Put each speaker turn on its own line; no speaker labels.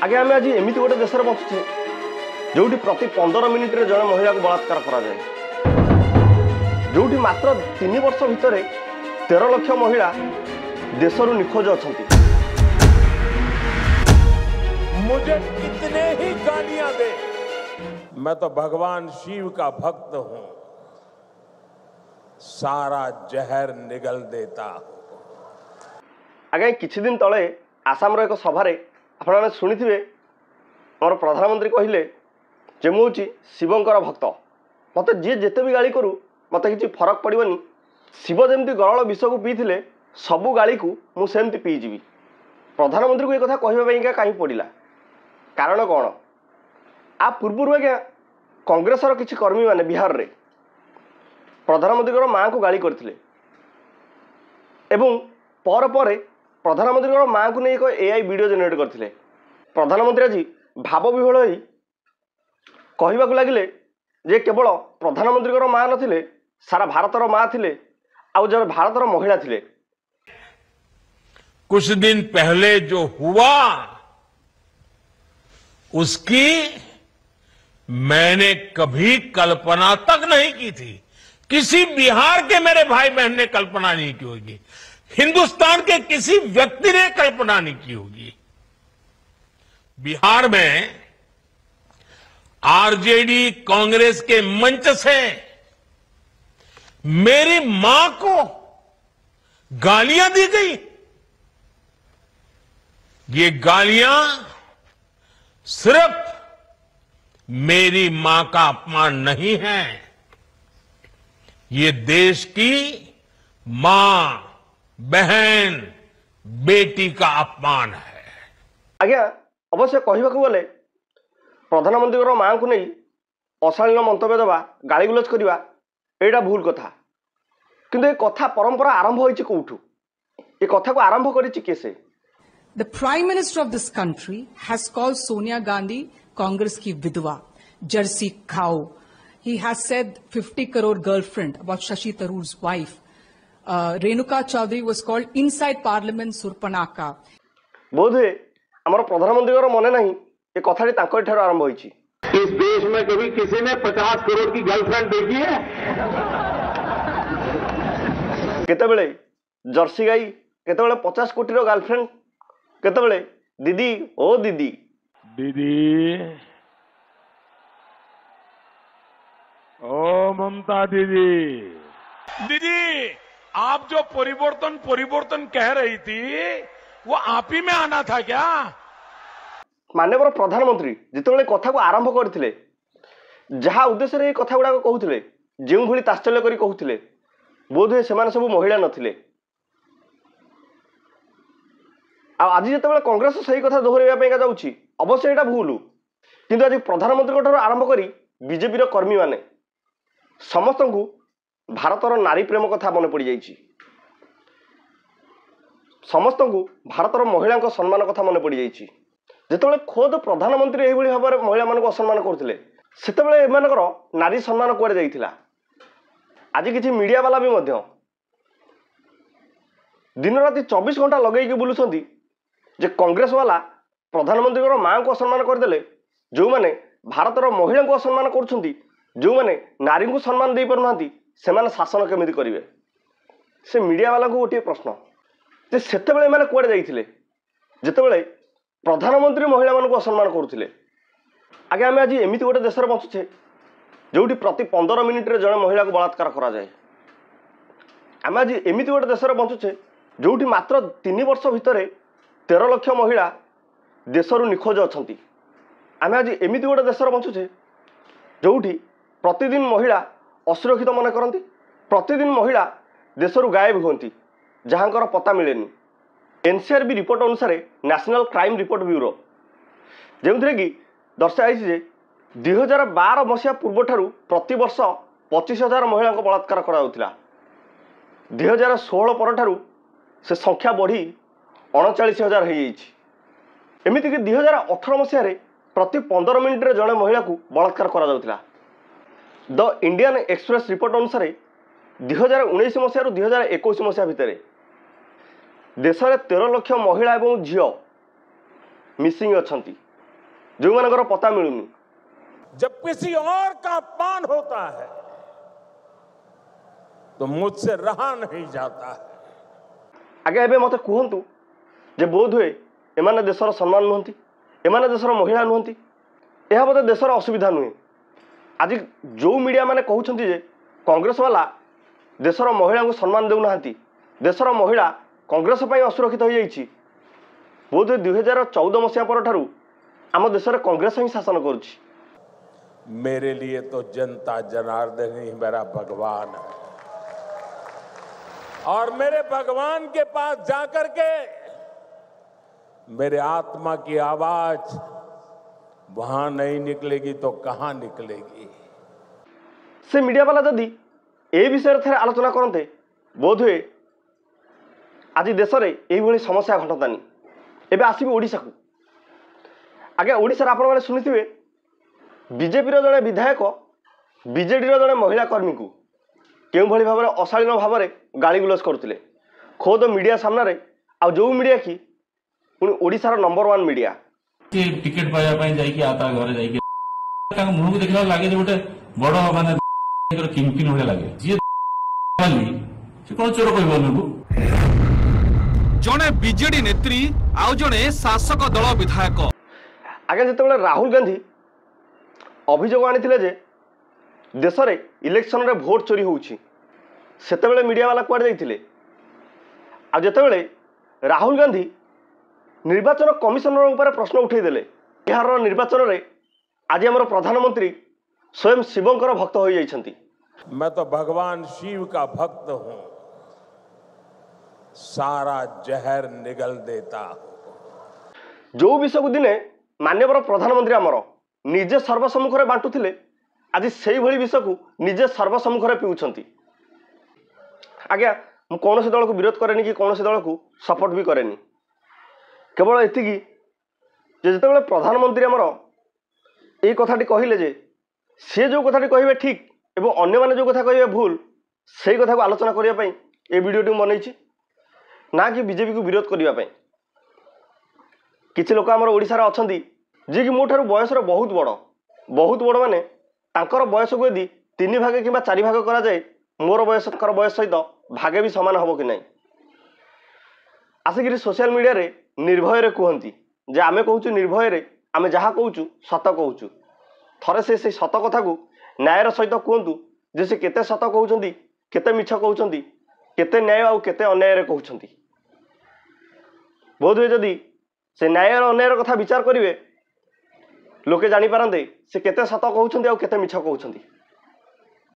आगे आम आज एमती गोटे देश में बचुचे जो प्रति 15 मिनिट रे जड़े महिला को बलात्कार करा जाए, जो मात्र 3 वर्ष भितर 13 लाख महिला देशरू निखोज अच्छा।
मुझे कितने ही गालियां दे, मैं तो भगवान शिव का भक्त हूं, सारा जहर निगल देता हूं।
आगे किछि दिन तले आसाम रो एक सभारे आपने शुणिथिबे आम प्रधानमंत्री कहले जे मु शिवंकर भक्त, मत जी जिते भी गाली करू मत किसी फरक पड़ोनी, शिव जमी गरल विष को पीते सबू गाली को मुझे पीजी। प्रधानमंत्री को यह कहवाई कहीं पड़ा कारण कौन? आ पूर्व आज्ञा कांग्रेसर किसी कर्मी माने बिहार रे प्रधानमंत्री माँ को गाली करते पर प्रधानमंत्री माँ को नहीं एक एआई वीडियो जेनेट करते। प्रधानमंत्री आज भाव विह्वल हो कहवाक लगिले जे केवल प्रधानमंत्री माँ नथिले सारा भारतर माँ थिले आउ जब भारतर महिला थिले।
कुछ दिन पहले जो हुआ उसकी मैंने कभी कल्पना तक नहीं की थी, किसी बिहार के मेरे भाई बहन ने कल्पना नहीं की होगी, हिंदुस्तान के किसी व्यक्ति ने कल्पना नहीं की होगी। बिहार में आरजेडी कांग्रेस के मंच से मेरी मां को गालियां दी गई। ये गालियां सिर्फ मेरी मां का अपमान नहीं है, ये देश की मां, बहन, बेटी का अपमान है।
आज्ञा अवश्य कहवाक गले प्रधानमंत्री माँ को नहीं अशालीन मंतव्य देवा गालीगुलज करवा यहाँ भूल कथा, किंतु ये कथा परंपरा आरंभ होइछि कोठु? ये कथा को आरंभ करिछि केसे?
The Prime Minister of this country has called Sonia Gandhi Congress ki vidwa, Jersey cow. He has said 50 crore girlfriend about Shashi Tharoor's wife. Renuka Chaudhary was called inside Parliament Surpanaka.
बोधे आमर प्रधानमंत्री मन नहीं ये कथाटी तांकर आरंभ होइछि।
इस देश में कभी किसी ने 50 करोड़ की गर्लफ्रेंड देखी है?
केतेबेले जर्सी गाई, केतेबेले 50 कोटी रो गर्लफ्रेंड, केतेबेले दीदी ओ दीदी
दीदी ओ ममता दीदी।
दीदी आप जो परिवर्तन कह रही थी वो आप ही में आना था क्या?
माननीय प्रधानमंत्री जितेबाला कथा को आरंभ करते जहाँ उद्देश्य ये कथा गुड़ाक कहते जो भली तात्सल्य कर कहते बोधे से सब महिला नथिले। आज जितेबाला कांग्रेस सही कथा दोहराइबा जाऊँगी अवश्य यहाँ भूल, किंतु आज प्रधानमंत्री ठार आरंभ कर बीजेपी कर्मी माने समस्त को भारतर नारी प्रेम कथा मन पड़ जाइए, समस्त को भारतर महिला सम्मान कथा मन पड़ जाइए। जिते खोद प्रधानमंत्री यह भाव में महिला मान असम्मान करते से नारी सम्मान कुआड़े जाइथिला। आज किसी मीडिया वाला भी दिन राति 24 घंटा लगे बुलूं जे कांग्रेस वाला प्रधानमंत्री माँ को असम्मान करदे, जो मैंने भारतर महिला को असम्मान कर जो मैंने नारी को सम्मान दे पारना से शासन केमिति करेंगे? से मीडिया वाला को गोटे प्रश्न जे सेतेबेले माने कुआड़े जाइथिले जेतेबेले प्रधानमंत्री महिला मान को असम्मान करुले। आगे आम आज एमती गोटे देश में बचुचे जो प्रति 15 मिनिट रे जड़े महिला को बलात्कार करा जाए। आम आज एमती गोटे देश में बचुचे जो मात्र 3 वर्ष भितर 13 लाख महिला देशरू निखोज अच्छा। आम आज एमती गोटे देश में बचुचे जो प्रतिदिन महिला असुरक्षित मन करती, प्रतिदिन महिला देशरू गायब होती जहाँकर पता मिलेनी। एनसीआरबी रिपोर्ट अनुसार नेशनल क्राइम रिपोर्ट ब्यूरो जो कि दर्शाई 2012 मसीहा पूर्व ठारू प्रति वर्ष 25,000 महिला को बलात्कार करा 2016 पर ठारू से संख्या बढ़ी 39,000 हो जाइए। एमती कि 2018 मसीह प्रति 15 मिनिट रे जड़े महिला को बलात्कार करा। द इंडियन एक्सप्रेस रिपोर्ट अनुसार 2019 मसीह 2021 मसीहा भितर देश में 13 लाख महिला और झील मिसिंग अच्छा। जो मानकर पता मिलूनी।
जब किसी और का अपमान होता है तो मुझसे रहा नहीं जाता है।
आगे एबे मते कहतु जे बोध हुए एमाने देशर सम्मान नुहंती, एमाने देशर महिला नुहंती, यह बोधे देशर असुविधा नुहे। आज जो मीडिया माने कहउछंती जे कांग्रेस वाला देशर महिला को सम्मान देउना, देशर महिला कांग्रेस पई असुरक्षित हो जाइछि, बोध 2014 मसीहा पर ठारू आम देश में कांग्रेस ही शासन करुछि।
मेरे लिए तो जनता जनार्दन ही मेरा भगवान है, और मेरे भगवान के पास जाकर के मेरे आत्मा की आवाज वहां नहीं निकलेगी तो कहां निकलेगी।
से मीडिया वाला जदि ए विषय थे आलोचना करते बोध हुए आज देश में यही समस्या घटतानी। एबे आसबि ओडिशा को। आगे ओडिशा आपण मैंने शुणिथिबे बीजेपी जड़े विधायक बीजेडी जड़े महिला कर्मी को केउ भली भाव अशालीन भाव गाली गुलज करते खोद मीडिया सामने आ जो मीडिया की पुणी ओडिशार नंबर 1 मीडिया
टिकेट पाइबा जाइए आता घर जाइए मुह को देखला लगे गोटे बड़ माने किंगपिन भाई लगे जी कौन चोर कह
जड़े बीजेडी नेत्री आउ जड़े शासक दल विधायक।
आगे जिते राहुल गांधी अभियोग आनी जे देश में इलेक्शन रे भोट चोरी होउछि, सेतेबेले मीडिया वाला कुआडे जाइथिले। आ जेतेबेले राहुल गांधी निर्वाचन कमिशनर ऊपर प्रश्न उठेदेले, बिहार निर्वाचन रे आज हमर प्रधानमंत्री स्वयं शिवंकर भक्त हो जाइछंती।
मैं तो भगवान शिव का भक्त हूं, सारा जहर निगल देता हूं।
जो विषय को दिने माननीय प्रधानमंत्री आमर निजे सर्वसम्मुख में बांटुले, आज से विषय को निजे सर्वसम्मुख में पीउछंती। आज्ञा मु कौन दल को विरोध करेनी कि कौन दल को सपोर्ट भी करेनी, केवल एतिकी जिते प्रधानमंत्री आमर ये कथाटी कहले जे सी जो कथाटी कहे ठीक एवं अन्य माने जो कथा कहे भूल, से कथा को आलोचना करने ये वीडियो बनई ना कि बीजेपी को विरोध करने। किछि लोक आमर ओडिशा रे अछंती जे कि मोठार बयस बहुत बड़ माने तांकर बयस को यदि 3 भाग कि 4 भाग करा जाए मोर बयस सहित भागे भी सामान हम कि नहीं। आसिक सोशल मीडिया रे निर्भय कहती जे आमे कहूँ निर्भय रे आमे जहाँ कहूँ सत कहूँ। थरे से सत कथा को न्यायर सहित कहतु जे से केते सत कहते केते मिछ कहते केते न्याय आउ केते अन्याय कहते। बोध हुए जदि से न्याय अन्याय कथा विचार करेंगे लोके जानी पारंते से केते सत कहते आउ केते मिछ कहते।